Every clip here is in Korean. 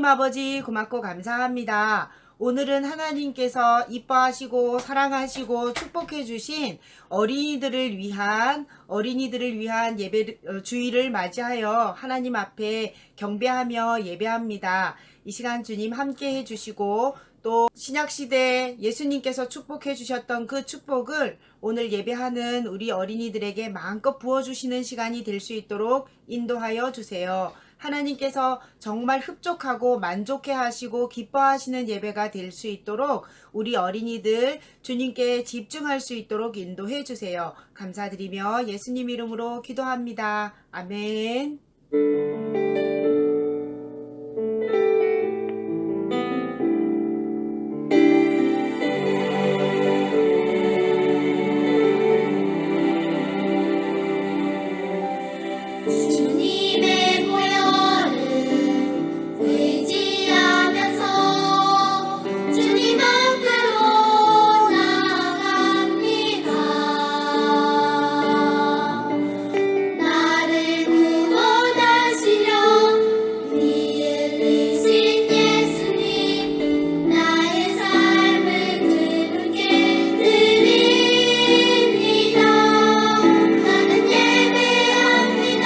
하나님 아버지 고맙고 감사합니다. 오늘은 하나님께서 이뻐하시고 사랑하시고 축복해 주신 어린이들을 위한 주일을 맞이하여 하나님 앞에 경배하며 예배합니다. 이 시간 주님 함께 해 주시고 또 신약시대 예수님께서 축복해 주셨던 그 축복을 오늘 예배하는 우리 어린이들에게 마음껏 부어주시는 시간이 될 수 있도록 인도하여 주세요. 하나님께서 정말 흡족하고 만족해 하시고 기뻐하시는 예배가 될 수 있도록 우리 어린이들 주님께 집중할 수 있도록 인도해 주세요. 감사드리며 예수님 이름으로 기도합니다. 아멘. 주님의 보혈을 의지하면서 주님 앞으로 나아갑니다. 나를 구원하시려 피 흘리신 예수님, 나의 삶을 그분께 드립니다. 나는 예배합니다.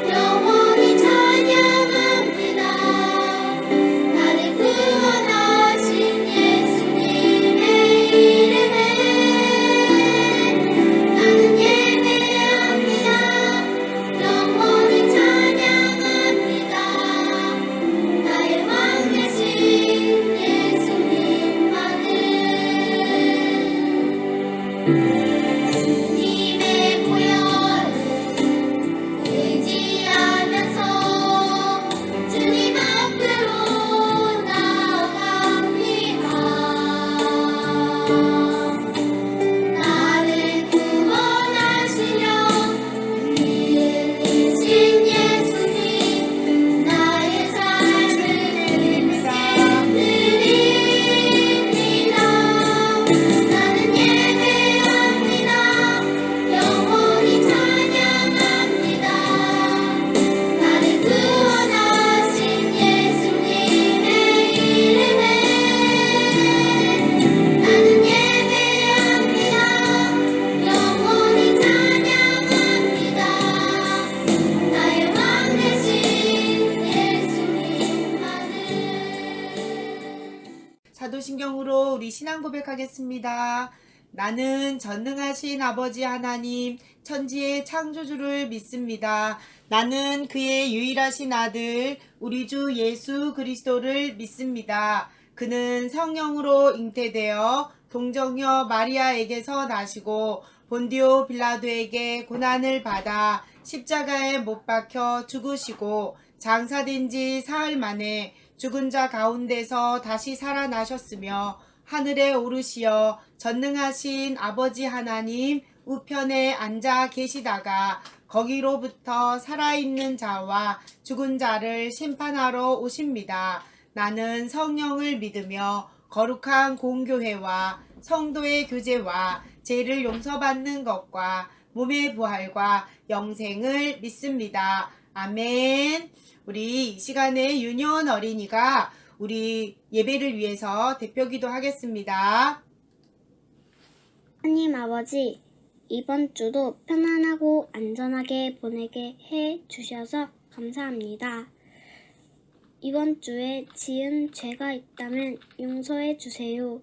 영원히 찬양합니다. 나를 구원하신 예수님의 이름에 나는 예배합니다. 영원히 찬양합니다. 나의 왕 되신 예수님만을. 주님의 보혈을 의지하면서 주님 앞으로 나아갑니다. 나를 구원하시려 피 흘리신 예수님, 나의 삶을 그분께 드립니다. 나는 예배합니다. 영원히 찬양합니다. 나를 구원하신 예수님의 이름에 나는 예배합니다. 영원히 찬양합니다. 나의 왕 되신 예수님만을. 사도신경으로 우리 신앙 고백하겠습니다. 나는 전능하신 아버지 하나님 천지의 창조주를 믿습니다. 나는 그의 유일하신 아들 우리 주 예수 그리스도를 믿습니다. 그는 성령으로 잉태되어 동정녀 마리아에게서 나시고 본디오 빌라도에게 고난을 받아 십자가에 못 박혀 죽으시고 장사된 지 사흘 만에 죽은 자 가운데서 다시 살아나셨으며 하늘에 오르시어 전능하신 아버지 하나님 우편에 앉아 계시다가 거기로부터 살아있는 자와 죽은 자를 심판하러 오십니다. 나는 성령을 믿으며 거룩한 공교회와 성도의 교제와 죄를 용서받는 것과 몸의 부활과 영생을 믿습니다. 아멘. 우리 이 시간에 윤여원 어린이가 우리 예배를 위해서 대표기도 하겠습니다. 하나님 아버지, 이번 주도 편안하고 안전하게 보내게 해 주셔서 감사합니다. 이번 주에 지은 죄가 있다면 용서해 주세요.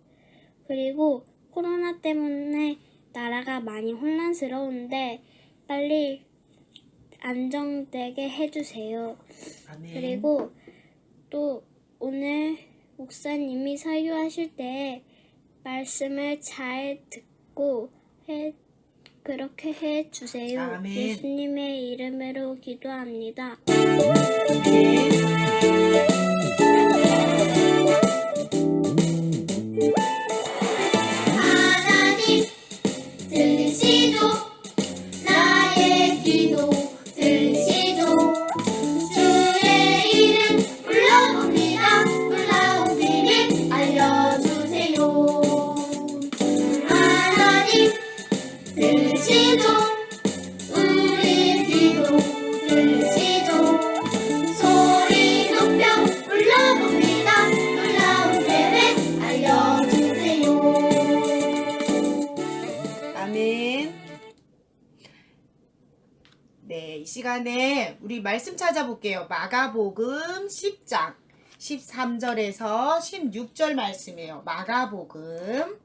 그리고 코로나 때문에 나라가 많이 혼란스러운데 빨리 안정되게 해주세요. 아멘. 그리고 또 오늘 목사님이 설교하실 때 말씀을 잘 듣고 그렇게 해주세요. 아멘. 예수님의 이름으로 기도합니다. 하나님 들으시죠. 나의 기도 들으시죠. 주의 이름 불러봅니다. 놀라운 비밀 알려주세요. 하나님 들으시죠. 우리 기도 들으시죠. 소리 네, 이 시간에 우리 말씀 찾아볼게요. 마가복음 10장 13절에서 16절 말씀이에요. 마가복음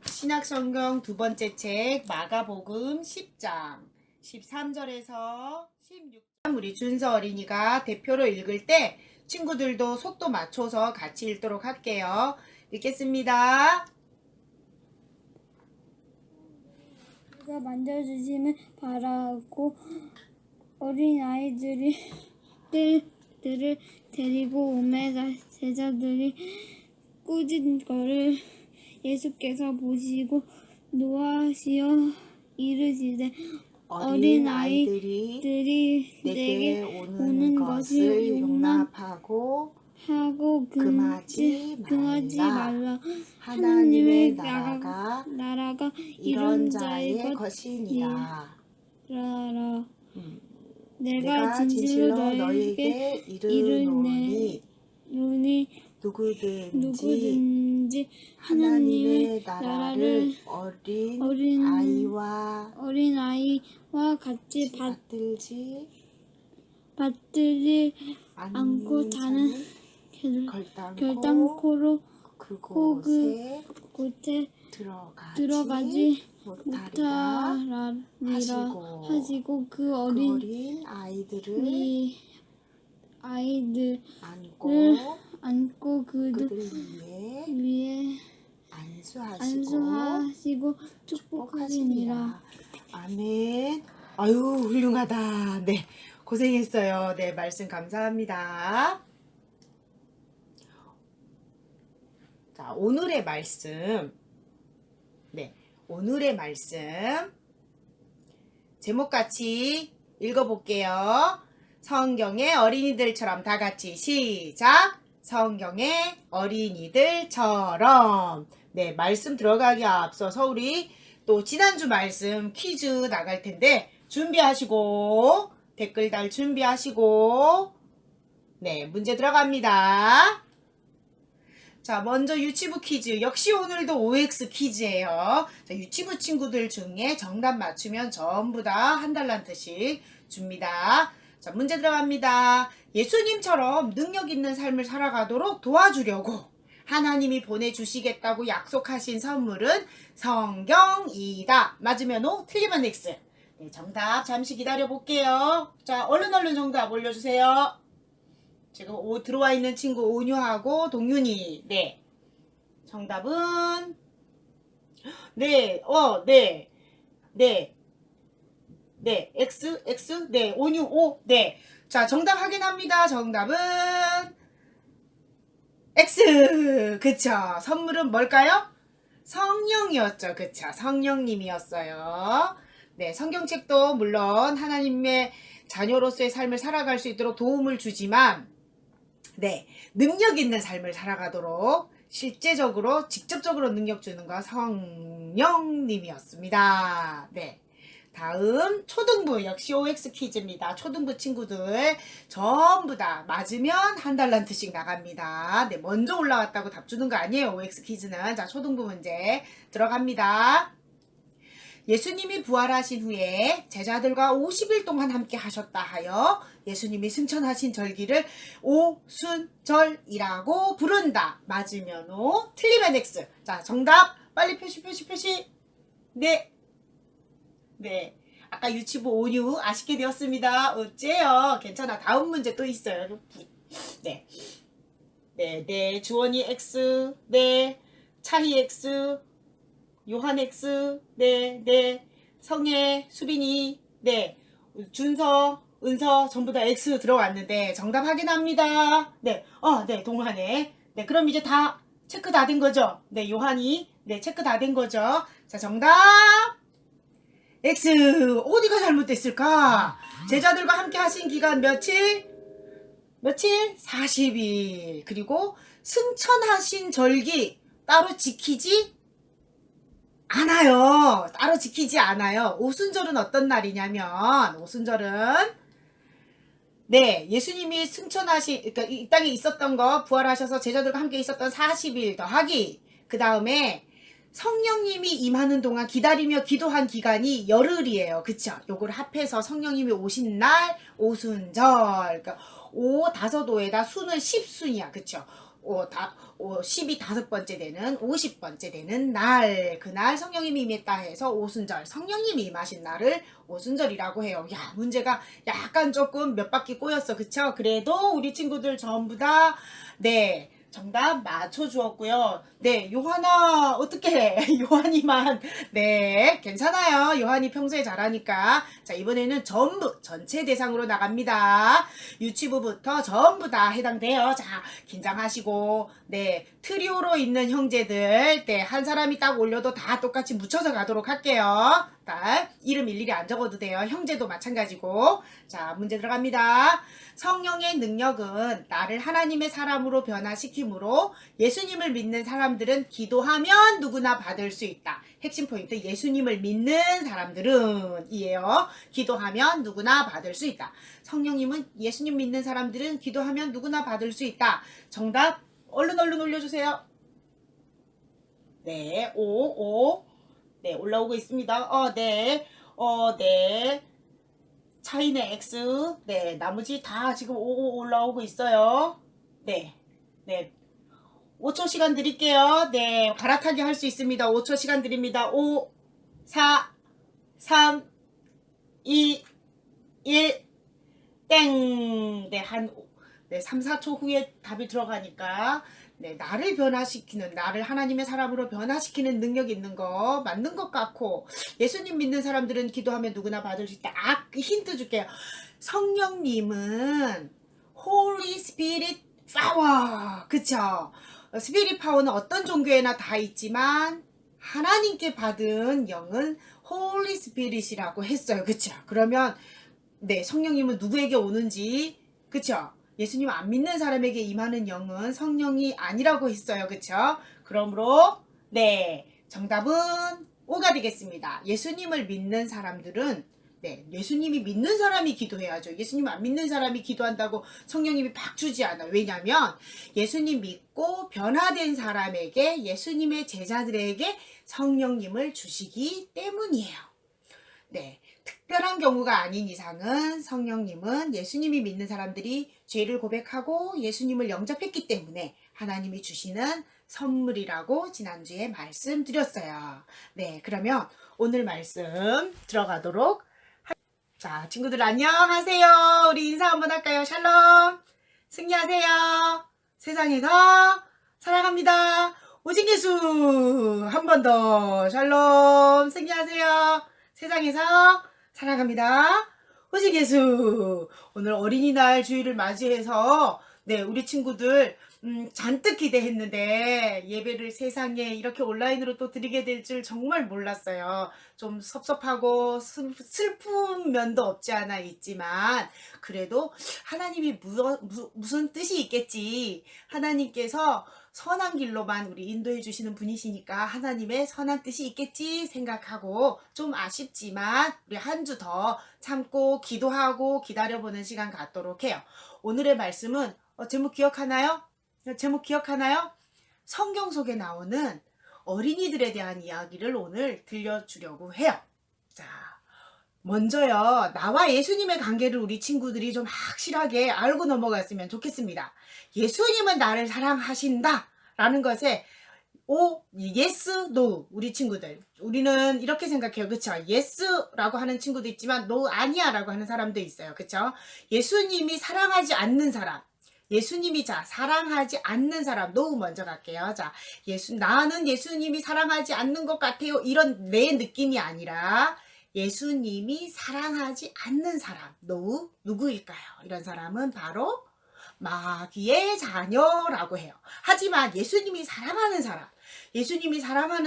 신약성경 두 번째 책 마가복음 10장 13절에서 16절. 우리 준서 어린이가 대표로 읽을 때 친구들도 속도 맞춰서 같이 읽도록 할게요. 읽겠습니다. 누가 만져주시면 바라고 어린 아이들을 데리고 오매 제자들이 꾸짖은 거를 예수께서 보시고 노하시어 이르시되 어린 아이들이 내게 오는 것을 용납하고 금하지 말라. 하나님의 나라가 이런 자의 것이니라. 내가 진실로 너희에게 이르노니 누구든지 하나님의 나라를 어린 아이와 같이 받들지 않고 자는 결단코로 그곳에 들어가지 못하리라 하시고 그 어린 아이들을 안고 그들 위에 안수하시고 축복하시니라. 아멘. 아유, 훌륭하다. 네, 고생했어요. 네, 말씀 감사합니다. 자, 오늘의 말씀. 네, 오늘의 말씀 제목같이 읽어볼게요. 성경의 어린이들처럼 다 같이 시작. 성경의 어린이들처럼. 네, 말씀 들어가기 앞서서 우리 또 지난주 말씀 퀴즈 나갈 텐데 준비하시고 댓글 달 준비하시고 네, 문제 들어갑니다. 자, 먼저 유치부 퀴즈. 역시 오늘도 OX 퀴즈예요. 자, 유치부 친구들 중에 정답 맞추면 전부 다 한 달란트씩 줍니다. 자, 문제 들어갑니다. 예수님처럼 능력 있는 삶을 살아가도록 도와주려고 하나님이 보내주시겠다고 약속하신 선물은 성경이다. 맞으면 O, 틀리면 X. 네, 정답 잠시 기다려 볼게요. 자, 얼른 정답 올려주세요. 지금 들어와 있는 친구 온유하고 동윤이. 네. 정답은 네. 네. X. 네. 온유 O. 네. 자, 정답 확인합니다. 정답은 X. 그쵸. 선물은 뭘까요? 성령이었죠. 그쵸. 성령님이었어요. 네. 성경책도 물론 하나님의 자녀로서의 삶을 살아갈 수 있도록 도움을 주지만 네, 능력 있는 삶을 살아가도록 실제적으로 직접적으로 능력 주는 거 성령님이었습니다. 네, 다음 초등부 역시 OX 퀴즈입니다. 초등부 친구들 전부 다 맞으면 한 달란트씩 나갑니다. 네, 먼저 올라왔다고 답 주는 거 아니에요. OX 퀴즈는. 자, 초등부 문제 들어갑니다. 예수님이 부활하신 후에 제자들과 50일 동안 함께 하셨다 하여 예수님이 승천하신 절기를 오순절이라고 부른다. 맞으면 O, 틀리면 X. 자, 정답 빨리 표시. 네. 아까 유치부 온유 아쉽게 되었습니다. 어째요? 괜찮아. 다음 문제 또 있어요. 네. 주원이 X. 네. 차희 X. 요한 X, 네, 성혜, 수빈이, 네, 준서, 은서 전부 다 X 들어왔는데 정답 확인합니다. 네, 동안에. 네, 그럼 이제 다 체크 다 된 거죠? 네, 요한이, 네, 체크 다 된 거죠? 자, 정답 X. 어디가 잘못됐을까? 제자들과 함께 하신 기간 며칠? 40일. 그리고 승천하신 절기 따로 지키지 않아요. 오순절은 어떤 날이냐면, 오순절은, 네, 예수님이 그러니까 이 땅에 있었던 거, 부활하셔서 제자들과 함께 있었던 40일 더하기, 그 다음에 성령님이 임하는 동안 기다리며 기도한 기간이 열흘이에요. 그쵸? 요걸 합해서 성령님이 오신 날 오순절. 그러니까 오 다섯 오에다 수는 10순이야. 그쵸? 10이 5번째 되는 50번째 되는 날, 그날 성령님이 임했다 해서 오순절, 성령님이 임하신 날을 오순절이라고 해요. 야, 문제가 약간 조금 몇 바퀴 꼬였어. 그쵸? 그래도 우리 친구들 전부 다 네, 정답 맞춰주었고요. 네, 요한아, 어떡해. 요한이만. 네, 괜찮아요. 요한이 평소에 잘하니까. 자, 이번에는 전부, 전체 대상으로 나갑니다. 유치부부터 전부 다 해당돼요. 자, 긴장하시고, 네, 트리오로 있는 형제들, 네, 한 사람이 딱 올려도 다 똑같이 묻혀서 가도록 할게요. 자, 이름 일일이 안 적어도 돼요. 형제도 마찬가지고. 자, 문제 들어갑니다. 성령의 능력은 나를 하나님의 사람으로 변화시키므로 예수님을 믿는 사람들은 기도하면 누구나 받을 수 있다. 핵심 포인트, 예수님을 믿는 사람들은 이에요. 기도하면 누구나 받을 수 있다. 성령님은 예수님 믿는 사람들은 기도하면 누구나 받을 수 있다. 정답 얼른 올려주세요. 네, 네, 올라오고 있습니다. 네. 차이는 X. 네, 나머지 다 지금 5 올라오고 있어요. 네. 5초 시간 드릴게요. 네, 발악하게 할 수 있습니다. 5초 시간 드립니다. 5, 4, 3, 2, 1, 땡. 네, 3, 4초 후에 답이 들어가니까 네, 나를 변화시키는, 나를 하나님의 사람으로 변화시키는 능력이 있는 거 맞는 것 같고, 예수님 믿는 사람들은 기도하면 누구나 받을 수 있다. 그 힌트 줄게요. 성령님은 Holy Spirit Power. 그쵸? 스피릿 파워는 어떤 종교에나 다 있지만 하나님께 받은 영은 Holy Spirit이라고 했어요. 그쵸? 그러면 네, 성령님은 누구에게 오는지, 그쵸? 예수님 안 믿는 사람에게 임하는 영은 성령이 아니라고 했어요. 그쵸? 그러므로 네, 정답은 5가 되겠습니다. 예수님을 믿는 사람들은 네, 예수님이 믿는 사람이 기도해야죠. 예수님 안 믿는 사람이 기도한다고 성령님이 팍 주지 않아요. 왜냐하면 예수님 믿고 변화된 사람에게, 예수님의 제자들에게 성령님을 주시기 때문이에요. 네, 특별한 경우가 아닌 이상은 성령님은 예수님이 믿는 사람들이 죄를 고백하고 예수님을 영접했기 때문에 하나님이 주시는 선물이라고 지난주에 말씀드렸어요. 네, 그러면 오늘 말씀 들어가도록 자, 친구들 안녕하세요. 우리 인사 한번 할까요? 샬롬. 승리하세요. 세상에서 사랑합니다. 오직 예수. 한 번 더. 샬롬. 승리하세요. 세상에서 사랑합니다. 오직 예수. 오늘 어린이날 주일을 맞이해서 네, 우리 친구들 잔뜩 기대했는데 예배를 세상에 이렇게 온라인으로 또 드리게 될 줄 정말 몰랐어요. 좀 섭섭하고 슬픈 면도 없지 않아 있지만 그래도 하나님이 무슨 뜻이 있겠지. 하나님께서 선한 길로만 우리 인도해 주시는 분이시니까 하나님의 선한 뜻이 있겠지 생각하고 좀 아쉽지만 우리 한 주 더 참고 기도하고 기다려보는 시간 갖도록 해요. 오늘의 말씀은 제목 기억하나요? 성경 속에 나오는 어린이들에 대한 이야기를 오늘 들려주려고 해요. 자, 먼저요, 나와 예수님의 관계를 우리 친구들이 좀 확실하게 알고 넘어갔으면 좋겠습니다. 예수님은 나를 사랑하신다 라는 것에 yes, no. 우리 친구들, 우리는 이렇게 생각해요. 그쵸? yes라고 하는 친구도 있지만 no, 아니야 라고 하는 사람도 있어요. 그쵸? 예수님이 사랑하지 않는 사람, 예수님이 사랑하지 않는 사람, 노우 먼저 갈게요. 자, 나는 예수님이 사랑하지 않는 것 같아요. 이런 내 느낌이 아니라 예수님이 사랑하지 않는 사람, 노우 누구일까요? 이런 사람은 바로 마귀의 자녀라고 해요. 하지만 예수님이 사랑하는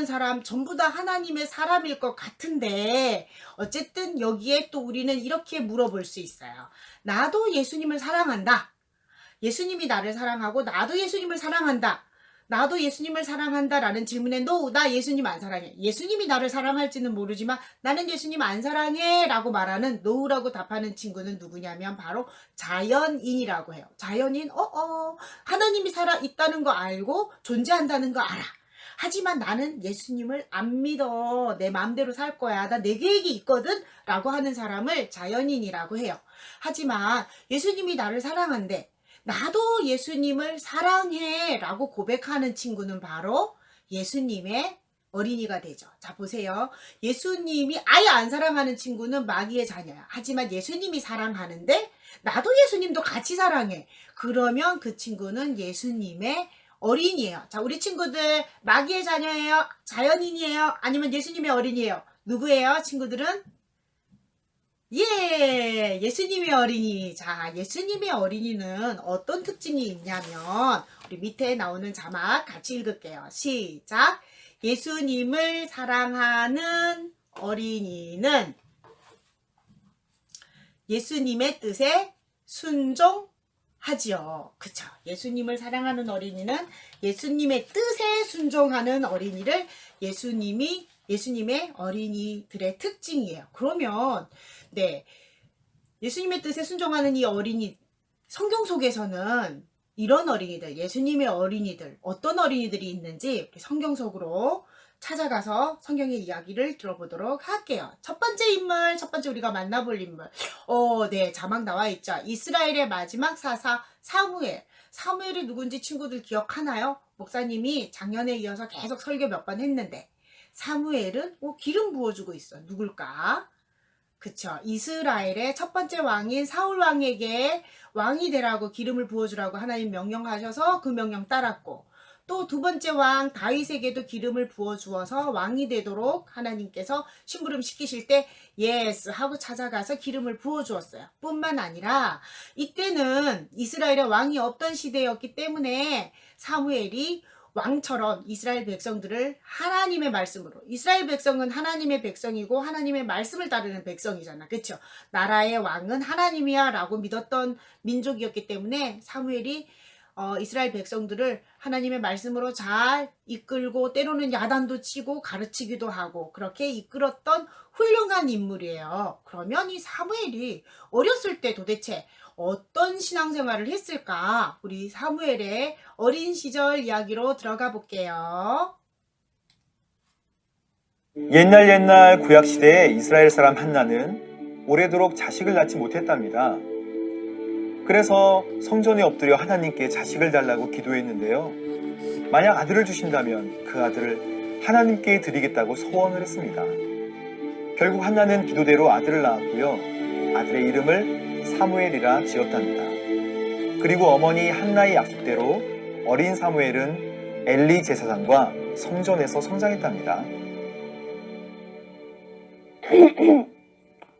사람 전부 다 하나님의 사람일 것 같은데 어쨌든 여기에 또 우리는 이렇게 물어볼 수 있어요. 나도 예수님을 사랑한다. 예수님이 나를 사랑하고 나도 예수님을 사랑한다. 나도 예수님을 사랑한다 라는 질문에 no, 나 예수님 안 사랑해. 예수님이 나를 사랑할지는 모르지만 나는 예수님 안 사랑해 라고 말하는 no라고 답하는 친구는 누구냐면 바로 자연인이라고 해요. 자연인 하나님이 살아있다는 거 알고 존재한다는 거 알아. 하지만 나는 예수님을 안 믿어. 내 마음대로 살 거야. 나 내 계획이 있거든. 라고 하는 사람을 자연인이라고 해요. 하지만 예수님이 나를 사랑한대. 나도 예수님을 사랑해. 라고 고백하는 친구는 바로 예수님의 어린이가 되죠. 자, 보세요. 예수님이 아예 안 사랑하는 친구는 마귀의 자녀야. 하지만 예수님이 사랑하는데 나도 예수님도 같이 사랑해. 그러면 그 친구는 예수님의 어린이에요. 자, 우리 친구들 마귀의 자녀예요? 자연인이에요? 아니면 예수님의 어린이에요? 누구예요? 친구들은? 예, 예수님의 어린이. 자, 예수님의 어린이는 어떤 특징이 있냐면 우리 밑에 나오는 자막 같이 읽을게요. 시작. 예수님을 사랑하는 어린이는 예수님의 뜻에 순종하지요. 그쵸? 예수님을 사랑하는 어린이는 예수님의 뜻에 순종하는 어린이를 예수님의 어린이들의 특징이에요. 그러면 네, 예수님의 뜻에 순종하는 이 어린이, 성경 속에서는 이런 어린이들, 예수님의 어린이들, 어떤 어린이들이 있는지 성경 속으로 찾아가서 성경의 이야기를 들어보도록 할게요. 첫 번째 우리가 만나볼 인물. 네, 자막 나와 있죠. 이스라엘의 마지막 사사 사무엘. 사무엘이 누군지 친구들 기억하나요? 목사님이 작년에 이어서 계속 설교 몇 번 했는데 사무엘은 기름 부어주고 있어. 누굴까? 그쵸. 이스라엘의 첫 번째 왕인 사울 왕에게 왕이 되라고 기름을 부어주라고 하나님 명령하셔서 그 명령 따랐고, 또 두 번째 왕 다윗에게도 기름을 부어주어서 왕이 되도록 하나님께서 심부름 시키실 때 예스 하고 찾아가서 기름을 부어주었어요. 뿐만 아니라 이때는 이스라엘의 왕이 없던 시대였기 때문에 사무엘이 왕처럼 이스라엘 백성들을 하나님의 말씀으로, 이스라엘 백성은 하나님의 백성이고 하나님의 말씀을 따르는 백성이잖아. 그쵸? 나라의 왕은 하나님이야 라고 믿었던 민족이었기 때문에 사무엘이 이스라엘 백성들을 하나님의 말씀으로 잘 이끌고 때로는 야단도 치고 가르치기도 하고 그렇게 이끌었던 훌륭한 인물이에요. 그러면 이 사무엘이 어렸을 때 도대체 어떤 신앙생활을 했을까? 우리 사무엘의 어린 시절 이야기로 들어가 볼게요. 옛날 구약시대의 이스라엘 사람 한나는 오래도록 자식을 낳지 못했답니다. 그래서 성전에 엎드려 하나님께 자식을 달라고 기도했는데요. 만약 아들을 주신다면 그 아들을 하나님께 드리겠다고 소원을 했습니다. 결국 한나는 기도대로 아들을 낳았고요. 아들의 이름을 사무엘이라 지었답니다. 그리고 어머니 한나의 약속대로 어린 사무엘은 엘리 제사장과 성전에서 성장했답니다.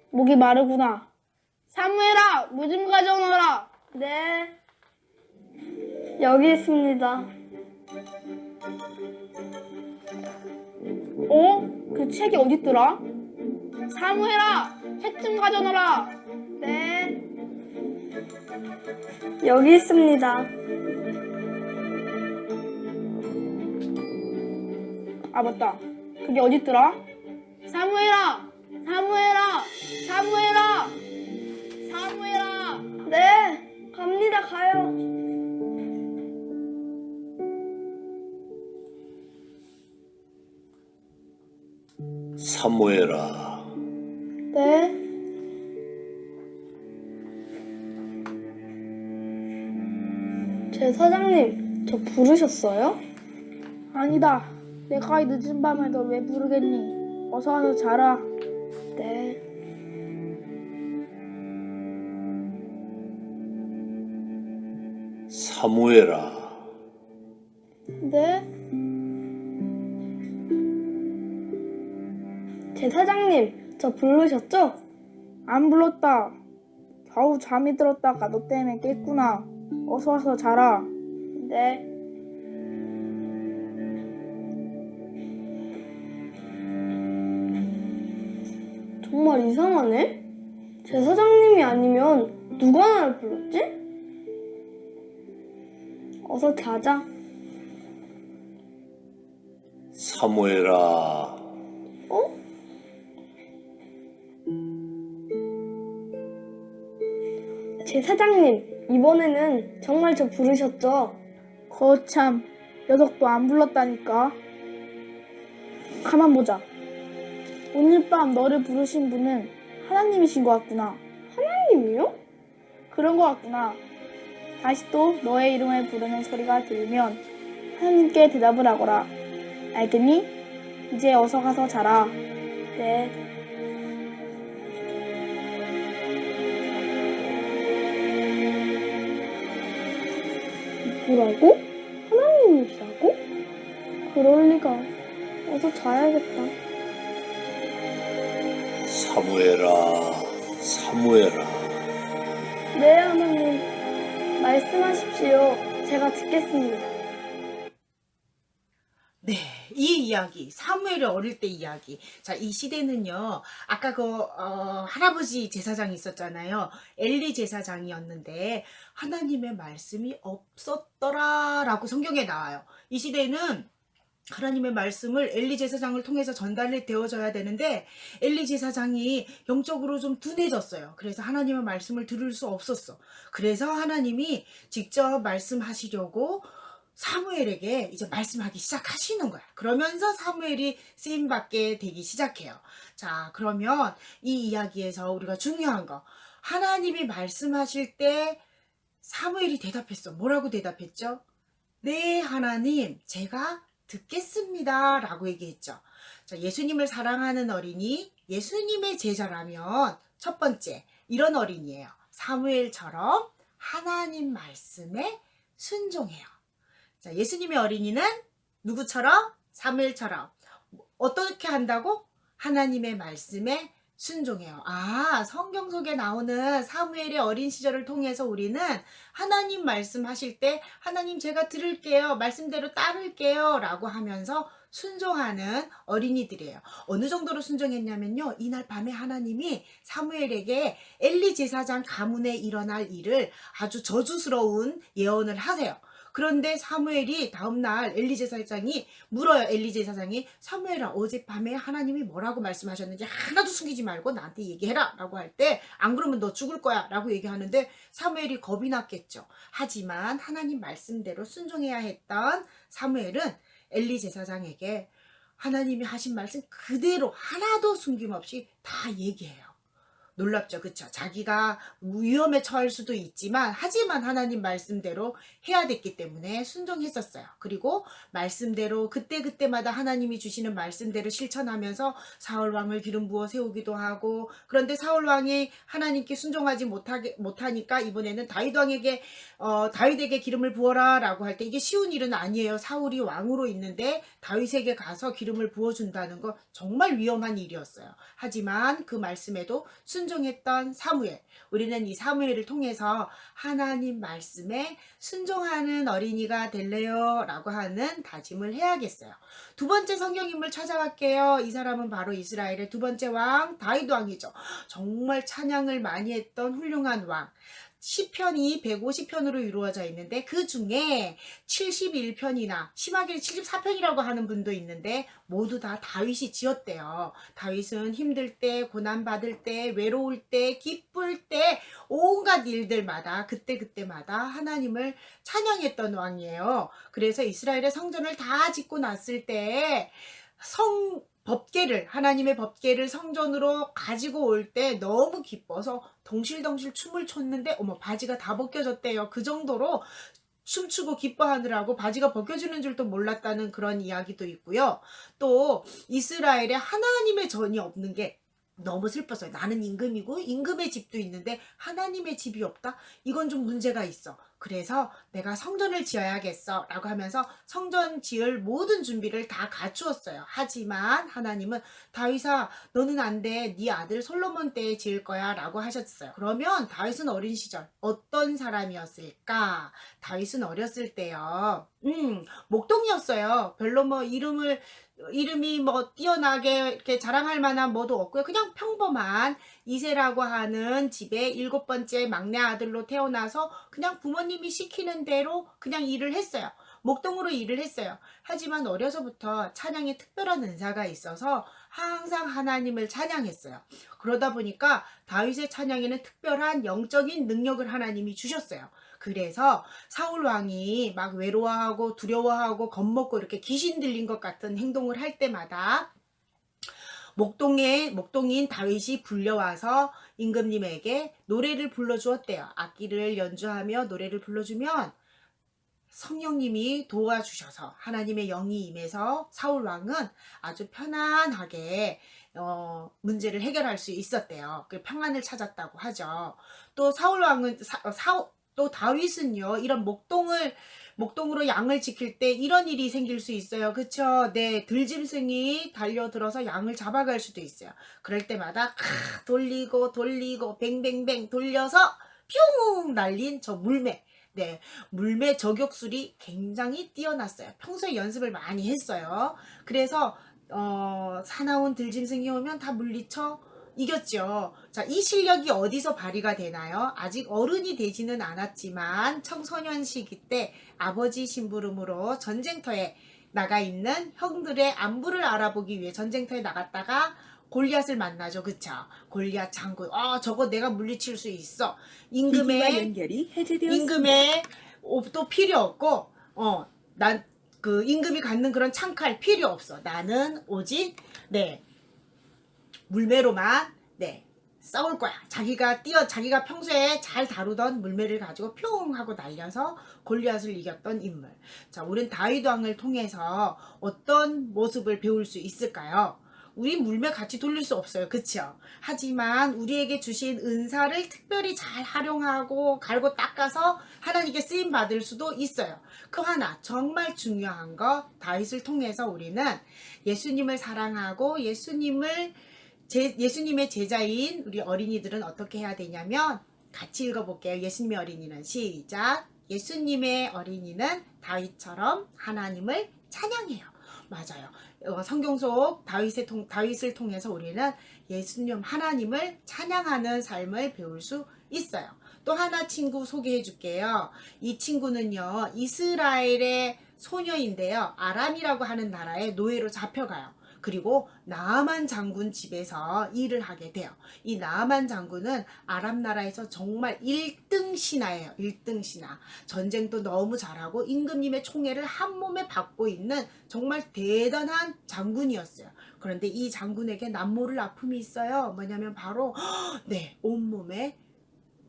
목이 마르구나. 사무엘아, 물 좀 가져오너라. 네, 여기 있습니다. 그 책이 어딨더라? 사무엘아, 책 좀 가져오너라. 네, 여기 있습니다. 아, 맞다. 그게 어딨더라? 사무엘아, 사무엘아, 사무엘아, 사무엘아. 네, 갑니다. 가요. 사무엘아, 네, 제사장님, 저 부르셨어요? 아니다. 내가 이 늦은 밤에 너 왜 부르겠니? 어서 와서 자라. 네, 사무엘아, 네. 제사장님, 저 부르셨죠? 안 불렀다. 겨우 잠이 들었다가 너 때문에 깼구나. 어서 와서 자라. 네. 정말 이상하네? 제사장님이 아니면 누가 나를 불렀지? 어서 자자. 사무엘아, 어? 제사장님, 이번에는 정말 저 부르셨죠? 거참, 녀석도 안 불렀다니까. 가만 보자. 오늘 밤 너를 부르신 분은 하나님이신 것 같구나. 하나님이요? 그런 것 같구나. 다시 또 너의 이름을 부르는 소리가 들리면 하나님께 대답을 하거라. 알겠니? 이제 어서 가서 자라. 네. 뭐라고? 하나님이시라고? 그럴 리가. 어서 자야겠다. 사무엘아, 사무엘아. 네, 하나님. 말씀하십시오. 제가 듣겠습니다. 네, 이 이야기, 사무엘이 어릴 때 이야기. 자, 이 시대는요, 아까 할아버지 제사장이 있었잖아요. 엘리 제사장이었는데, 하나님의 말씀이 없었더라라고 성경에 나와요. 이 시대는 하나님의 말씀을 엘리 제사장을 통해서 전달이 되어져야 되는데, 엘리 제사장이 영적으로 좀 둔해졌어요. 그래서 하나님의 말씀을 들을 수 없었어. 그래서 하나님이 직접 말씀하시려고 사무엘에게 이제 말씀하기 시작하시는 거야. 그러면서 사무엘이 쓰임받게 되기 시작해요. 자, 그러면 이 이야기에서 우리가 중요한 거, 하나님이 말씀하실 때 사무엘이 대답했어. 뭐라고 대답했죠? 네, 하나님, 제가 듣겠습니다 라고 얘기했죠. 자, 예수님을 사랑하는 어린이, 예수님의 제자라면 첫 번째, 이런 어린이에요. 사무엘처럼 하나님 말씀에 순종해요. 자, 예수님의 어린이는 누구처럼? 사무엘처럼. 어떻게 한다고? 하나님의 말씀에 순종해요. 아, 성경 속에 나오는 사무엘의 어린 시절을 통해서 우리는 하나님 말씀하실 때 하나님 제가 들을게요. 말씀대로 따를게요. 라고 하면서 순종하는 어린이들이에요. 어느 정도로 순종했냐면요. 이날 밤에 하나님이 사무엘에게 엘리 제사장 가문에 일어날 일을 아주 저주스러운 예언을 하세요. 그런데 사무엘이 다음날 엘리 제사장이 물어요. 엘리 제사장이 사무엘아, 어젯밤에 하나님이 뭐라고 말씀하셨는지 하나도 숨기지 말고 나한테 얘기해라 라고 할 때 안 그러면 너 죽을 거야 라고 얘기하는데 사무엘이 겁이 났겠죠. 하지만 하나님 말씀대로 순종해야 했던 사무엘은 엘리 제사장에게 하나님이 하신 말씀 그대로 하나도 숨김없이 다 얘기해요. 놀랍죠. 그쵸? 자기가 위험에 처할 수도 있지만 하지만 하나님 말씀대로 해야 됐기 때문에 순종했었어요. 그리고 말씀대로 그때그때마다 하나님이 주시는 말씀대로 실천하면서 사울왕을 기름 부어 세우기도 하고, 그런데 사울왕이 하나님께 순종하지 못하니까 이번에는 다윗에게 기름을 부어라 라고 할 때 이게 쉬운 일은 아니에요. 사울이 왕으로 있는데 다윗에게 가서 기름을 부어준다는 거 정말 위험한 일이었어요. 하지만 그 말씀에도 순종했던 사무엘, 우리는 이 사무엘을 통해서 하나님 말씀에 순종하는 어린이가 될래요? 라고 하는 다짐을 해야겠어요. 두 번째 성경인물 찾아갈게요. 이 사람은 바로 이스라엘의 두 번째 왕 다윗 왕이죠. 정말 찬양을 많이 했던 훌륭한 왕. 시편이 150편으로 이루어져 있는데 그 중에 71편이나 심하게는 74편이라고 하는 분도 있는데 모두 다 다윗이 지었대요. 다윗은 힘들 때, 고난받을 때, 외로울 때, 기쁠 때 온갖 일들마다 그때그때마다 하나님을 찬양했던 왕이에요. 그래서 이스라엘의 성전을 다 짓고 났을 때 하나님의 법궤를 성전으로 가지고 올 때 너무 기뻐서 덩실덩실 춤을 췄는데 어머, 바지가 다 벗겨졌대요. 그 정도로 춤추고 기뻐하느라고 바지가 벗겨지는 줄도 몰랐다는 그런 이야기도 있고요. 또 이스라엘에 하나님의 전이 없는 게 너무 슬펐어요. 나는 임금이고 임금의 집도 있는데 하나님의 집이 없다? 이건 좀 문제가 있어. 그래서 내가 성전을 지어야겠어 라고 하면서 성전 지을 모든 준비를 다 갖추었어요. 하지만 하나님은 다윗아, 너는 안 돼. 네 아들 솔로몬 때에 지을 거야 라고 하셨어요. 그러면 다윗은 어린 시절 어떤 사람이었을까? 다윗은 어렸을 때요, 목동이었어요. 별로 뭐 이름이 뭐 뛰어나게 이렇게 자랑할 만한 뭐도 없고요. 그냥 평범한 이세라고 하는 집에 7번째 막내 아들로 태어나서 그냥 부모님이 시키는 대로 그냥 일을 했어요. 목동으로 일을 했어요. 하지만 어려서부터 찬양에 특별한 은사가 있어서 항상 하나님을 찬양했어요. 그러다 보니까 다윗의 찬양에는 특별한 영적인 능력을 하나님이 주셨어요. 그래서 사울 왕이 막 외로워하고 두려워하고 겁먹고 이렇게 귀신 들린 것 같은 행동을 할 때마다 목동인 다윗이 불려와서 임금님에게 노래를 불러주었대요. 악기를 연주하며 노래를 불러주면 성령님이 도와주셔서 하나님의 영이 임해서 사울 왕은 아주 편안하게 문제를 해결할 수 있었대요. 그 평안을 찾았다고 하죠. 또 사울 왕은 또 다윗은요, 이런 목동으로 양을 지킬 때 이런 일이 생길 수 있어요. 그쵸? 네, 들짐승이 달려들어서 양을 잡아갈 수도 있어요. 그럴 때마다 돌리고 뱅뱅뱅 돌려서 뿅 날린 저 물매. 네, 물매 저격술이 굉장히 뛰어났어요. 평소에 연습을 많이 했어요. 그래서 사나운 들짐승이 오면 다 물리쳐 이겼죠. 자, 이 실력이 어디서 발휘가 되나요? 아직 어른이 되지는 않았지만 청소년 시기 때 아버지 심부름으로 전쟁터에 나가 있는 형들의 안부를 알아보기 위해 전쟁터에 나갔다가 골리앗을 만나죠. 그쵸? 골리앗 장군. 저거 내가 물리칠 수 있어. 기기와 연결이 해제되었습니다. 임금의 옷도 필요 없고, 난 그 임금이 갖는 그런 창칼 필요 없어. 나는 오직, 네, 물매로만, 네, 싸울 거야. 자기가 평소에 잘 다루던 물매를 가지고 평 하고 날려서 골리앗을 이겼던 인물. 자, 우린 다윗 왕을 통해서 어떤 모습을 배울 수 있을까요? 우리 물매 같이 돌릴 수 없어요. 그쵸? 하지만 우리에게 주신 은사를 특별히 잘 활용하고 갈고 닦아서 하나님께 쓰임 받을 수도 있어요. 그 하나 정말 중요한 거, 다윗을 통해서 우리는 예수님을 사랑하고 예수님의 제자인 우리 어린이들은 어떻게 해야 되냐면, 같이 읽어볼게요. 예수님의 어린이는 시작. 예수님의 어린이는 다윗처럼 하나님을 찬양해요. 맞아요. 성경 속 다윗을 통해서 우리는 예수님 하나님을 찬양하는 삶을 배울 수 있어요. 또 하나 친구 소개해 줄게요. 이 친구는요, 이스라엘의 소녀인데요, 아람이라고 하는 나라에 노예로 잡혀가요. 그리고 나아만 장군 집에서 일을 하게 돼요. 이 나아만 장군은 아람 나라에서 정말 1등 신하예요. 1등 신하. 전쟁도 너무 잘하고 임금님의 총애를 한 몸에 받고 있는 정말 대단한 장군이었어요. 그런데 이 장군에게 남모를 아픔이 있어요. 뭐냐면 바로 네, 온몸에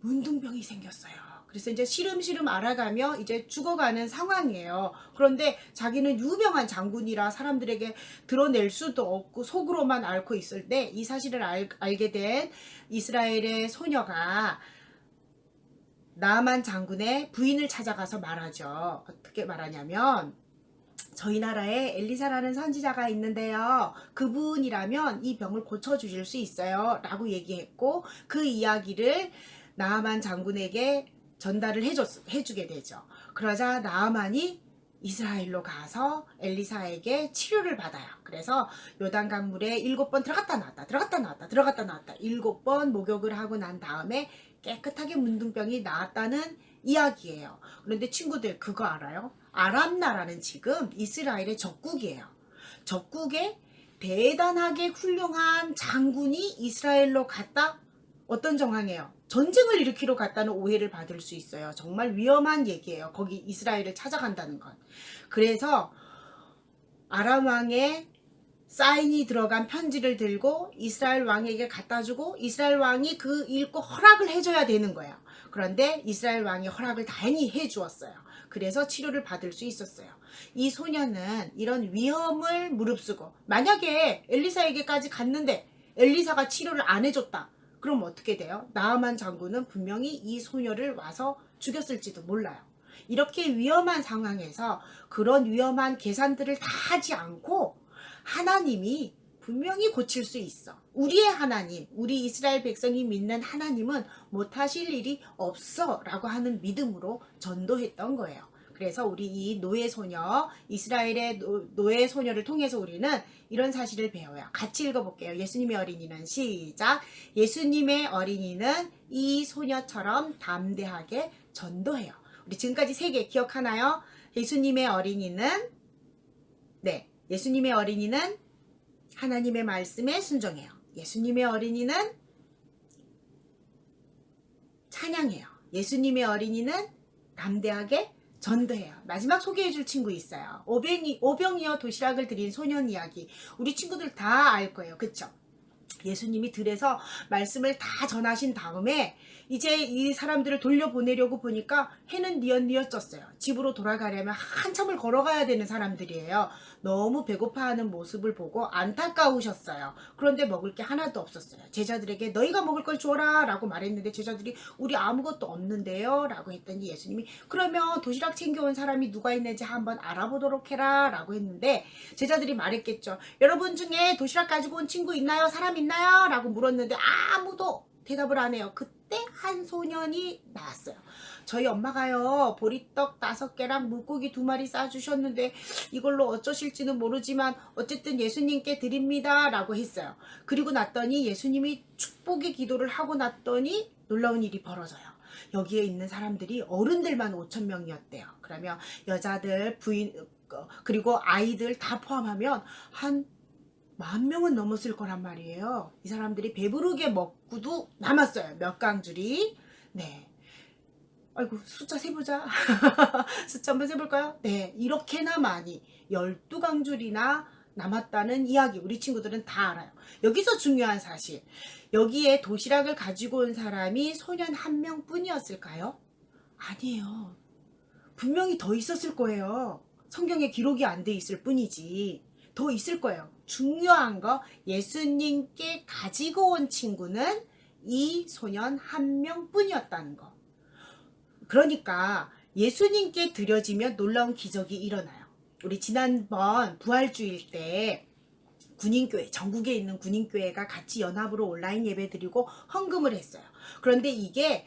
문둥병이 생겼어요. 그래서 이제 시름시름 알아가며 이제 죽어가는 상황이에요. 그런데 자기는 유명한 장군이라 사람들에게 드러낼 수도 없고 속으로만 앓고 있을 때 이 사실을 알게 된 이스라엘의 소녀가 나아만 장군의 부인을 찾아가서 말하죠. 어떻게 말하냐면, 저희 나라에 엘리사라는 선지자가 있는데요, 그분이라면 이 병을 고쳐주실 수 있어요 라고 얘기했고, 그 이야기를 나아만 장군에게 전달을 해주게 되죠. 그러자 나아만이 이스라엘로 가서 엘리사에게 치료를 받아요. 그래서 요단강물에 7번 들어갔다 나왔다 7번 목욕을 하고 난 다음에 깨끗하게 문둥병이 나았다는 이야기예요. 그런데 친구들 그거 알아요? 아람 나라는 지금 이스라엘의 적국이에요. 적국에 대단하게 훌륭한 장군이 이스라엘로 갔다? 어떤 정황이에요? 전쟁을 일으키러 갔다는 오해를 받을 수 있어요. 정말 위험한 얘기예요. 거기 이스라엘을 찾아간다는 건. 그래서 아람 왕의 사인이 들어간 편지를 들고 이스라엘 왕에게 갖다 주고 이스라엘 왕이 그 읽고 허락을 해줘야 되는 거예요. 그런데 이스라엘 왕이 허락을 다행히 해주었어요. 그래서 치료를 받을 수 있었어요. 이 소녀는 이런 위험을 무릅쓰고, 만약에 엘리사에게까지 갔는데 엘리사가 치료를 안 해줬다, 그럼 어떻게 돼요? 나아만 장군은 분명히 이 소녀를 와서 죽였을지도 몰라요. 이렇게 위험한 상황에서 그런 위험한 계산들을 다 하지 않고 하나님이 분명히 고칠 수 있어. 우리의 하나님, 우리 이스라엘 백성이 믿는 하나님은 못하실 일이 없어 라고 하는 믿음으로 전도했던 거예요. 그래서 우리 이 노예소녀, 이스라엘의 노예소녀를 통해서 우리는 이런 사실을 배워요. 같이 읽어볼게요. 예수님의 어린이는 시작. 예수님의 어린이는 이 소녀처럼 담대하게 전도해요. 우리 지금까지 3개 기억하나요? 예수님의 어린이는, 네, 예수님의 어린이는 하나님의 말씀에 순종해요. 예수님의 어린이는 찬양해요. 예수님의 어린이는 담대하게 전도해요. 마지막 소개해줄 친구 있어요. 오병이어 도시락을 드린 소년 이야기. 우리 친구들 다 알 거예요. 그쵸? 예수님이 들에서 말씀을 다 전하신 다음에 이제 이 사람들을 돌려보내려고 보니까 해는 뉘엿뉘엿 졌어요. 집으로 돌아가려면 한참을 걸어가야 되는 사람들이에요. 너무 배고파하는 모습을 보고 안타까우셨어요. 그런데 먹을 게 하나도 없었어요. 제자들에게 너희가 먹을 걸 줘라 라고 말했는데 제자들이 우리 아무것도 없는데요 라고 했더니 예수님이 그러면 도시락 챙겨온 사람이 누가 있는지 한번 알아보도록 해라 라고 했는데 제자들이 말했겠죠. 여러분 중에 도시락 가지고 온 친구 있나요? 사람 있나요? 라고 물었는데 아무도 대답을 안 해요. 그때 한 소년이 나왔어요. 저희 엄마가요 보리떡 5개랑 물고기 2마리 싸주셨는데 이걸로 어쩌실지는 모르지만 어쨌든 예수님께 드립니다 라고 했어요. 그리고 났더니 예수님이 축복의 기도를 하고 났더니 놀라운 일이 벌어져요. 여기에 있는 사람들이 어른들만 5,000명이었대요. 그러면 여자들, 부인, 그리고 아이들 다 포함하면 한 10,000명은 넘었을 거란 말이에요. 이 사람들이 배부르게 먹고도 남았어요. 몇 강줄이. 네. 아이고 숫자 세보자. 숫자 한번 세볼까요? 네. 이렇게나 많이 12강줄이나 남았다는 이야기 우리 친구들은 다 알아요. 여기서 중요한 사실. 여기에 도시락을 가지고 온 사람이 소년 1명 뿐이었을까요? 아니에요. 분명히 더 있었을 거예요. 성경에 기록이 안 돼 있을 뿐이지. 더 있을 거예요. 중요한 거 예수님께 가지고 온 친구는 이 소년 1명 뿐이었다는 거. 그러니까 예수님께 드려지면 놀라운 기적이 일어나요. 우리 지난번 부활주일 때 군인교회, 전국에 있는 군인교회가 같이 연합으로 온라인 예배 드리고 헌금을 했어요. 그런데 이게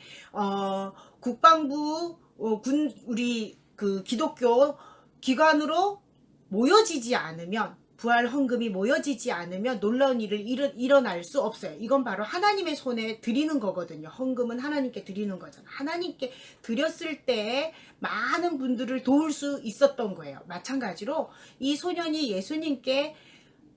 국방부 우리 그 기독교 기관으로 모여지지 않으면 부활 헌금이 모여지지 않으면 놀라운 일을 일어날 수 없어요. 이건 바로 하나님의 손에 드리는 거거든요. 헌금은 하나님께 드리는 거잖아요. 하나님께 드렸을 때 많은 분들을 도울 수 있었던 거예요. 마찬가지로 이 소년이 예수님께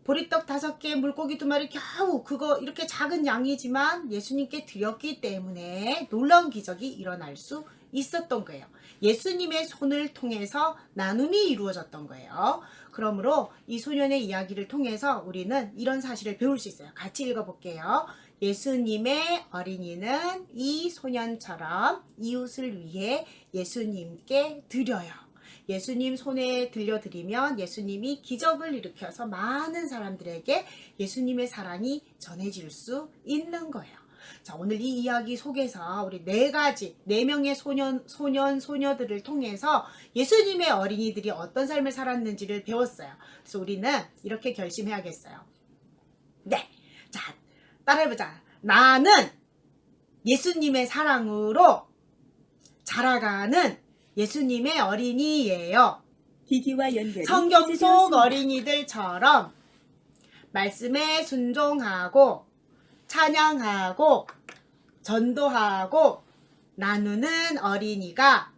보리떡 5개, 물고기 2마리 겨우 그거 이렇게 작은 양이지만 예수님께 드렸기 때문에 놀라운 기적이 일어날 수 있었던 거예요. 예수님의 손을 통해서 나눔이 이루어졌던 거예요. 그러므로 이 소년의 이야기를 통해서 우리는 이런 사실을 배울 수 있어요. 같이 읽어볼게요. 예수님의 어린이는 이 소년처럼 이웃을 위해 예수님께 드려요. 예수님 손에 들려드리면 예수님이 기적을 일으켜서 많은 사람들에게 예수님의 사랑이 전해질 수 있는 거예요. 자, 오늘 이 이야기 속에서 우리 4명의 소녀들을 통해서 예수님의 어린이들이 어떤 삶을 살았는지를 배웠어요. 그래서 우리는 이렇게 결심해야겠어요. 네. 자, 따라해보자. 나는 예수님의 사랑으로 자라가는 예수님의 어린이예요. 기기와 연결이 성경 속 해제되었습니다. 어린이들처럼 말씀에 순종하고 찬양하고 전도하고 나누는 어린이가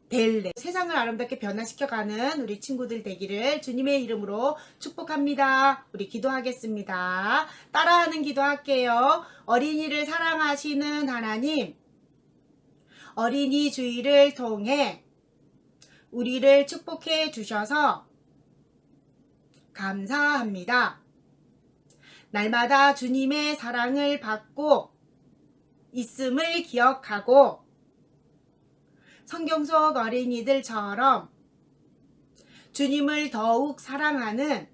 될래. 세상을 아름답게 변화시켜가는 우리 친구들 되기를 주님의 이름으로 축복합니다. 우리 기도하겠습니다. 따라하는 기도할게요. 어린이를 사랑하시는 하나님, 어린이 주일을 통해 우리를 축복해 주셔서 감사합니다. 날마다 주님의 사랑을 받고 있음을 기억하고 성경 속 어린이들처럼 주님을 더욱 사랑하는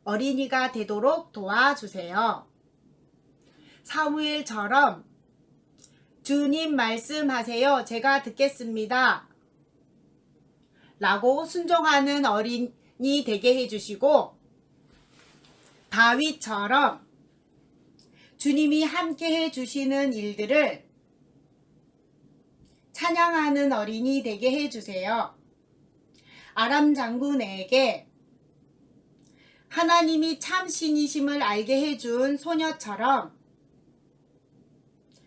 어린이가 되도록 도와주세요. 사무엘처럼 주님 말씀하세요. 제가 듣겠습니다. 라고 순종하는 어린이 되게 해주시고 다윗처럼 주님이 함께 해주시는 일들을 찬양하는 어린이 되게 해주세요. 아람 장군에게 하나님이 참 신이심을 알게 해준 소녀처럼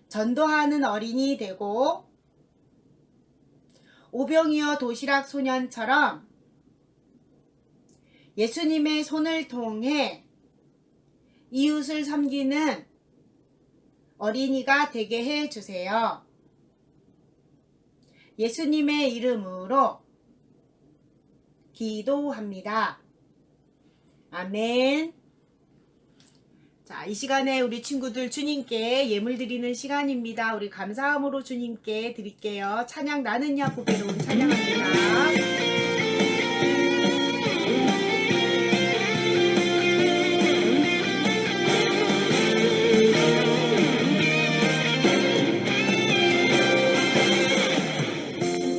전도하는 어린이 되고 오병이어 도시락 소년처럼 예수님의 손을 통해 이웃을 섬기는 어린이가 되게 해주세요. 예수님의 이름으로 기도합니다. 아멘. 자, 이 시간에 우리 친구들 주님께 예물 드리는 시간입니다. 우리 감사함으로 주님께 드릴게요. 찬양 나는 야곱외로운 찬양합니다.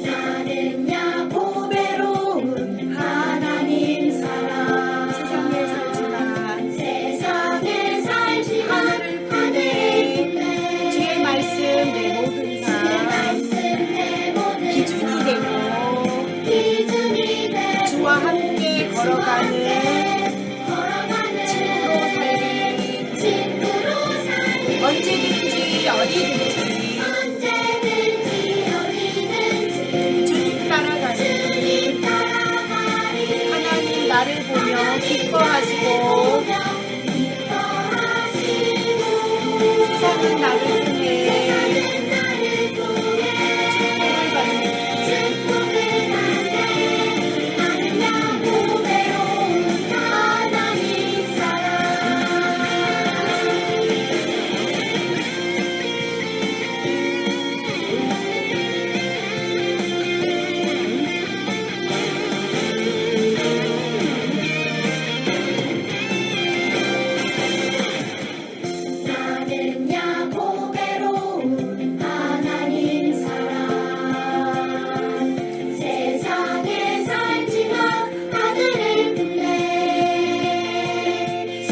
나는 야곱외로운 하나님 사람 세상에 살지만 세상에 살지만 하늘을 하늘을 품에 주의 말씀 내 모든 삶 말씀 내 모든 기준이 되고 기준이 되고 주와 함께 걸어가는 친구로 살기 친구로 살기 언제든지 어디든지 언제든지 어디든지 주님 따라가는 따라가리 하나님 나를 보며 기뻐하시고 세상은 나를 통해 축복을 받는 나는 야곱외로운 하나님 사람 세상에 살지만 하늘을 품네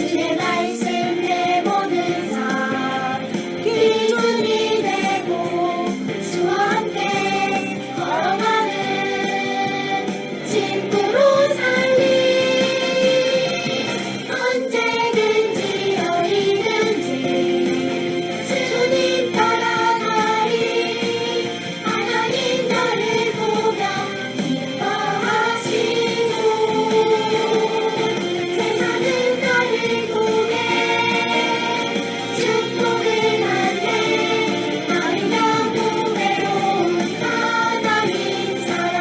주의 말씀 내 모든 삶 기준이 되고 주와 함께 걸어가는 친구로 살리 언제든지 어디든지 주님 따라가리 하나님 나를 보며 기뻐하시고 세상은 나를 통해 축복을 받네 나는 야곱외로운 하나님 사랑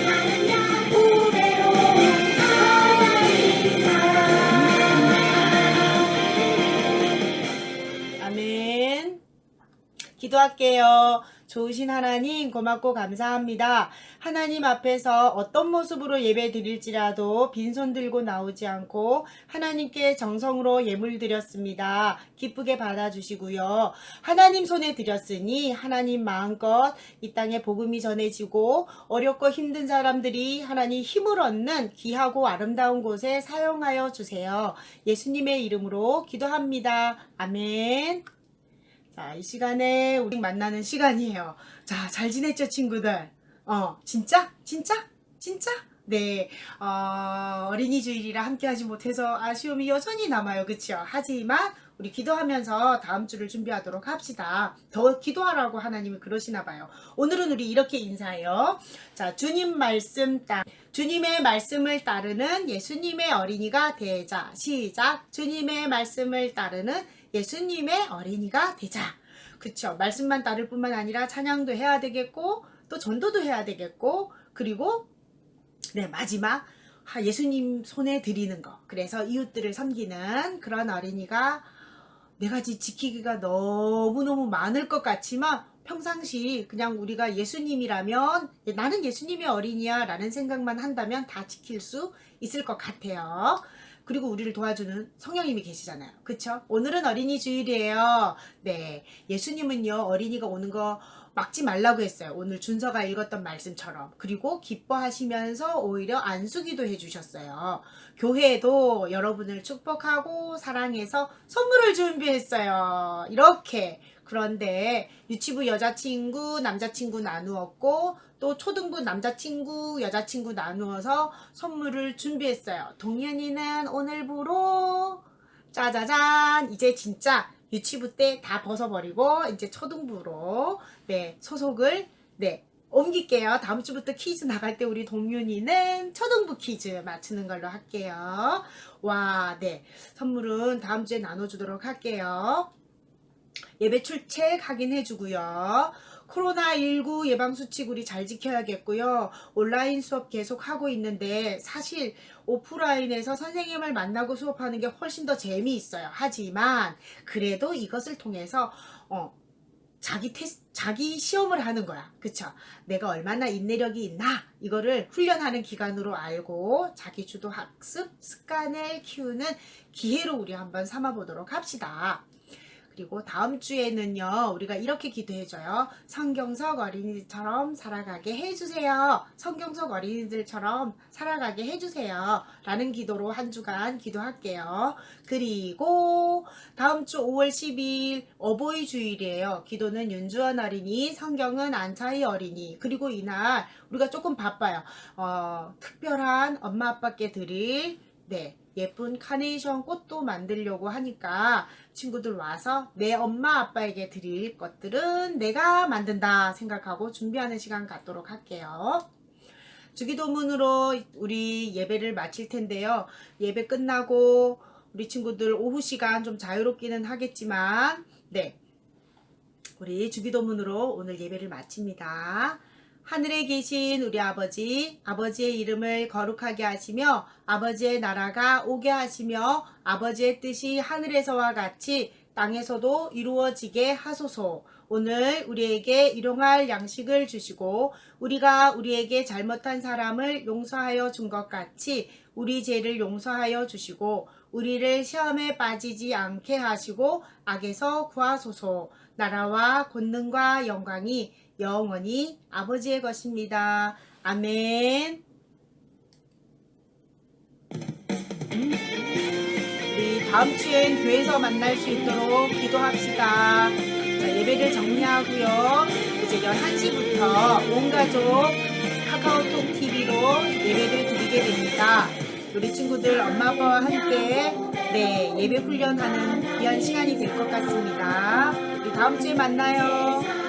나는 야곱외로운 하나님 사랑 아멘. 기도할게요. 좋으신 하나님 고맙고 감사합니다. 하나님 앞에서 어떤 모습으로 예배 드릴지라도 빈손 들고 나오지 않고 하나님께 정성으로 예물 드렸습니다. 기쁘게 받아주시고요. 하나님 손에 드렸으니 하나님 마음껏 이 땅에 복음이 전해지고 어렵고 힘든 사람들이 하나님 힘을 얻는 귀하고 아름다운 곳에 사용하여 주세요. 예수님의 이름으로 기도합니다. 아멘. 자, 이 시간에 우리 만나는 시간이에요. 자, 잘 지냈죠, 친구들? 진짜? 진짜? 진짜? 네, 어린이 주일이라 함께 하지 못해서 아쉬움이 여전히 남아요. 그쵸? 하지만 우리 기도하면서 다음 주를 준비하도록 합시다. 더 기도하라고 하나님이 그러시나 봐요. 오늘은 우리 이렇게 인사해요. 자, 주님의 말씀을 따르는 예수님의 어린이가 되자. 시작. 주님의 말씀을 따르는 예수님의 어린이가 되자. 그쵸? 말씀만 따를 뿐만 아니라 찬양도 해야 되겠고 또 전도도 해야 되겠고 그리고 네, 마지막 예수님 손에 드리는 거. 그래서 이웃들을 섬기는 그런 어린이가 네 가지 지키기가 너무너무 많을 것 같지만 평상시 그냥 우리가 예수님이라면 나는 예수님의 어린이야 라는 생각만 한다면 다 지킬 수 있을 것 같아요. 그리고 우리를 도와주는 성령님이 계시잖아요. 그쵸? 오늘은 어린이 주일이에요. 네, 예수님은요 어린이가 오는 거 막지 말라고 했어요. 오늘 준서가 읽었던 말씀처럼. 그리고 기뻐하시면서 오히려 안수기도 해주셨어요. 교회도 여러분을 축복하고 사랑해서 선물을 준비했어요. 이렇게. 그런데 유치부 여자친구, 남자친구 나누었고 또 초등부 남자친구, 여자친구 나누어서 선물을 준비했어요. 동현이는 오늘부로 짜자잔 이제 진짜 유치부 때 다 벗어버리고 이제 초등부로 네 소속을 네 옮길게요. 다음 주부터 퀴즈 나갈 때 우리 동윤이는 초등부 퀴즈 맞추는 걸로 할게요. 와, 네 선물은 다음 주에 나눠주도록 할게요. 예배 출첵 확인해 주고요. 코로나19 예방수칙 우리 잘 지켜야겠고요. 온라인 수업 계속 하고 있는데 사실 오프라인에서 선생님을 만나고 수업하는 게 훨씬 더 재미있어요. 하지만 그래도 이것을 통해서 자기 시험을 하는 거야. 그쵸? 내가 얼마나 인내력이 있나? 이거를 훈련하는 기간으로 알고 자기 주도 학습 습관을 키우는 기회로 우리 한번 삼아보도록 합시다. 그리고 다음 주에는요, 우리가 이렇게 기도해줘요. 성경석 어린이들처럼 살아가게 해주세요. 성경석 어린이들처럼 살아가게 해주세요. 라는 기도로 한 주간 기도할게요. 그리고 다음 주 5월 10일 어버이 주일이에요. 기도는 윤주원 어린이, 성경은 안차희 어린이. 그리고 이날 우리가 조금 바빠요. 특별한 엄마 아빠께 드릴 예쁜 카네이션 꽃도 만들려고 하니까 친구들 와서 내 엄마 아빠에게 드릴 것들은 내가 만든다 생각하고 준비하는 시간 갖도록 할게요. 주기도문으로 우리 예배를 마칠 텐데요. 예배 끝나고 우리 친구들 오후 시간 좀 자유롭기는 하겠지만 우리 주기도문으로 오늘 예배를 마칩니다. 하늘에 계신 우리 아버지, 아버지의 이름을 거룩하게 하시며 아버지의 나라가 오게 하시며 아버지의 뜻이 하늘에서와 같이 땅에서도 이루어지게 하소서. 오늘 우리에게 일용할 양식을 주시고 우리가 우리에게 잘못한 사람을 용서하여 준 것 같이 우리 죄를 용서하여 주시고 우리를 시험에 빠지지 않게 하시고 악에서 구하소서. 나라와 권능과 영광이 영원히 아버지의 것입니다. 아멘. 우리 다음 주엔 교회에서 만날 수 있도록 기도합시다. 자, 예배를 정리하고요. 이제 11시부터 온 가족 카카오톡 TV로 예배를 드리게 됩니다. 우리 친구들 엄마 아빠와 함께 예배 훈련하는 귀한 시간이 될 것 같습니다. 우리 다음 주에 만나요.